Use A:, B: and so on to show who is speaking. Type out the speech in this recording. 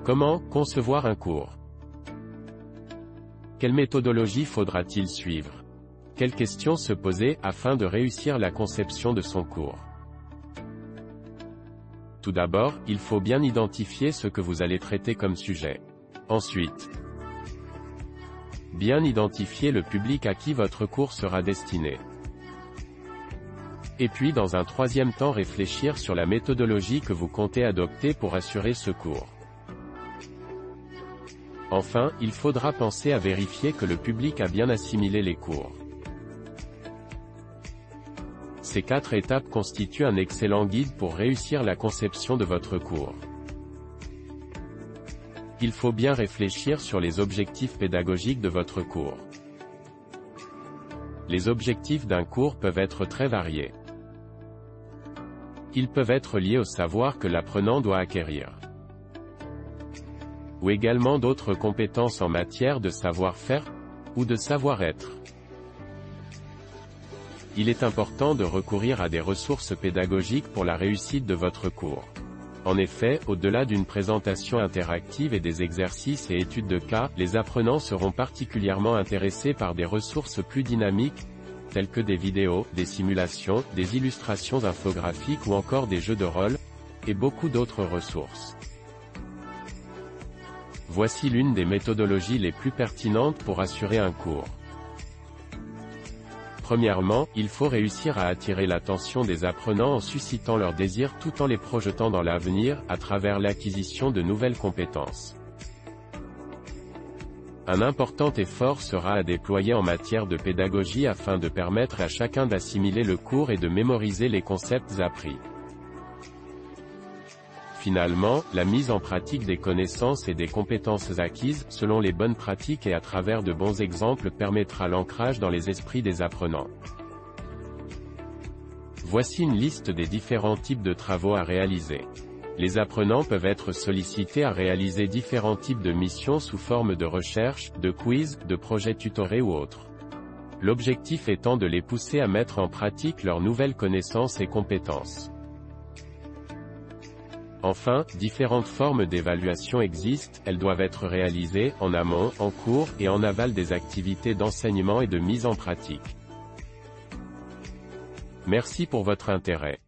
A: Comment concevoir un cours? Quelle méthodologie faudra-t-il suivre? Quelles questions se poser afin de réussir la conception de son cours? Tout d'abord, il faut bien identifier ce que vous allez traiter comme sujet. Ensuite, bien identifier le public à qui votre cours sera destiné. Et puis dans un troisième temps réfléchir sur la méthodologie que vous comptez adopter pour assurer ce cours. Enfin, il faudra penser à vérifier que le public a bien assimilé les cours. Ces 4 étapes constituent un excellent guide pour réussir la conception de votre cours. Il faut bien réfléchir sur les objectifs pédagogiques de votre cours. Les objectifs d'un cours peuvent être très variés. Ils peuvent être liés au savoir que l'apprenant doit acquérir, ou également d'autres compétences en matière de savoir-faire, ou de savoir-être. Il est important de recourir à des ressources pédagogiques pour la réussite de votre cours. En effet, au-delà d'une présentation interactive et des exercices et études de cas, les apprenants seront particulièrement intéressés par des ressources plus dynamiques, telles que des vidéos, des simulations, des illustrations infographiques ou encore des jeux de rôle, et beaucoup d'autres ressources. Voici l'une des méthodologies les plus pertinentes pour assurer un cours. Premièrement, il faut réussir à attirer l'attention des apprenants en suscitant leur désir tout en les projetant dans l'avenir, à travers l'acquisition de nouvelles compétences. Un important effort sera à déployer en matière de pédagogie afin de permettre à chacun d'assimiler le cours et de mémoriser les concepts appris. Finalement, la mise en pratique des connaissances et des compétences acquises, selon les bonnes pratiques et à travers de bons exemples permettra l'ancrage dans les esprits des apprenants. Voici une liste des différents types de travaux à réaliser. Les apprenants peuvent être sollicités à réaliser différents types de missions sous forme de recherche, de quiz, de projets tutorés ou autres. L'objectif étant de les pousser à mettre en pratique leurs nouvelles connaissances et compétences. Enfin, différentes formes d'évaluation existent, elles doivent être réalisées, en amont, en cours, et en aval des activités d'enseignement et de mise en pratique. Merci pour votre intérêt.